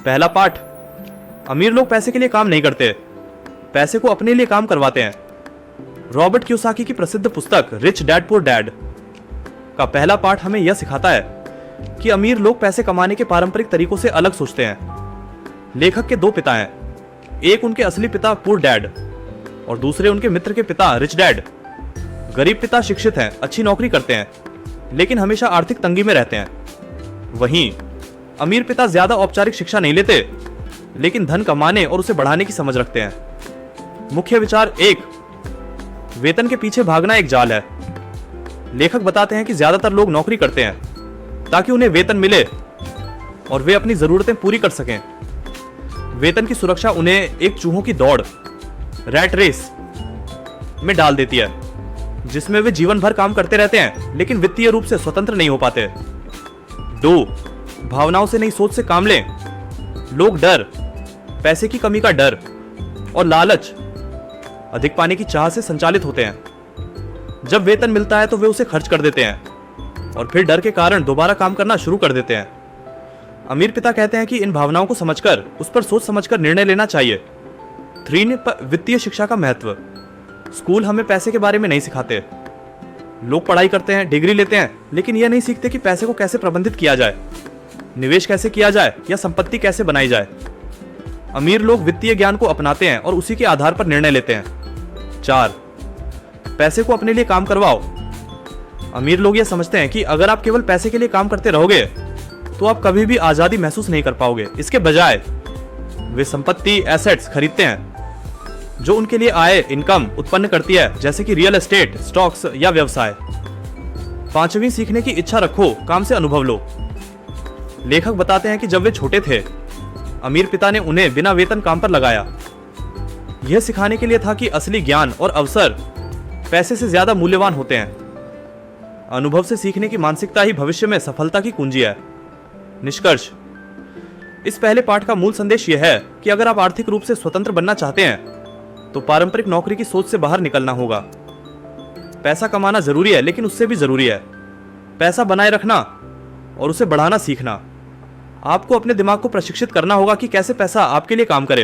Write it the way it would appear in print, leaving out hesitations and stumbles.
पहला पाठ, अमीर लोग पैसे के लिए काम नहीं करते, पैसे को अपने लिए काम करवाते हैं। रॉबर्ट कियोसाकी की प्रसिद्ध पुस्तक रिच डैड पुअर डैड का पहला पाठ हमें यह सिखाता है कि अमीर लोग पैसे कमाने के पारंपरिक तरीकों से अलग सोचते हैं। लेखक के दो पिता हैं, एक उनके असली पिता पुअर डैड और दूसरे उनके मित्र के पिता रिच डैड। गरीब पिता शिक्षित हैं, अच्छी नौकरी करते हैं, लेकिन हमेशा आर्थिक तंगी में रहते हैं। वहीं अमीर पिता ज्यादा औपचारिक शिक्षा नहीं लेते, लेकिन धन कमाने और उसे बढ़ाने की समझ रखते हैं। मुख्य विचार एक, वेतन के पीछे भागना एक जाल है। लेखक बताते हैं कि ज्यादातर लोग नौकरी करते हैं ताकि उन्हें वेतन मिले और वे अपनी जरूरतें पूरी कर सकें। वेतन की सुरक्षा उन्हें एक चूहों की दौड़, रैट रेस में डाल देती है, जिसमें वे जीवन भर काम करते रहते हैं लेकिन वित्तीय रूप से स्वतंत्र नहीं हो पाते। 2, भावनाओं से नहीं सोच से काम लें। लोग डर, पैसे की कमी का डर और लालच, अधिक पाने की चाह से संचालित होते हैं। जब वेतन मिलता है तो वे उसे खर्च कर देते हैं और फिर डर के कारण दोबारा काम करना शुरू कर देते हैं। अमीर पिता कहते हैं कि इन भावनाओं को समझकर उस पर सोच समझकर निर्णय लेना चाहिए। 3, वित्तीय शिक्षा का महत्व। स्कूल हमें पैसे के बारे में नहीं सिखाते। लोग पढ़ाई करते हैं, डिग्री लेते हैं, लेकिन यह नहीं सीखते कि पैसे को कैसे प्रबंधित किया जाए, निवेश कैसे किया जाए या संपत्ति कैसे बनाई जाए। अमीर लोग वित्तीय ज्ञान को अपनाते हैं और उसी के आधार पर निर्णय लेते हैं। 4, पैसे को अपने लिए काम करवाओ। अमीर लोग यह समझते हैं कि अगर आप केवल पैसे के लिए काम करते रहोगे तो आप कभी भी आजादी महसूस नहीं कर पाओगे। इसके बजाय वे संपत्ति, एसेट्स खरीदते हैं जो उनके लिए आय, इनकम उत्पन्न करती है, जैसे कि रियल एस्टेट, स्टॉक्स या व्यवसाय। 5वीं, सीखने की इच्छा रखो, काम से अनुभव लो। लेखक बताते हैं कि जब वे छोटे थे, अमीर पिता ने उन्हें बिना वेतन काम पर लगाया। यह सिखाने के लिए था कि असली ज्ञान और अवसर पैसे से ज्यादा मूल्यवान होते हैं। अनुभव से सीखने की मानसिकता ही भविष्य में सफलता की कुंजी है। निष्कर्ष, इस पहले पाठ का मूल संदेश यह है कि अगर आप आर्थिक रूप से स्वतंत्र बनना चाहते हैं तो पारंपरिक नौकरी की सोच से बाहर निकलना होगा। पैसा कमाना जरूरी है, लेकिन उससे भी जरूरी है पैसा बनाए रखना और उसे बढ़ाना सीखना। आपको अपने दिमाग को प्रशिक्षित करना होगा कि कैसे पैसा आपके लिए काम करे।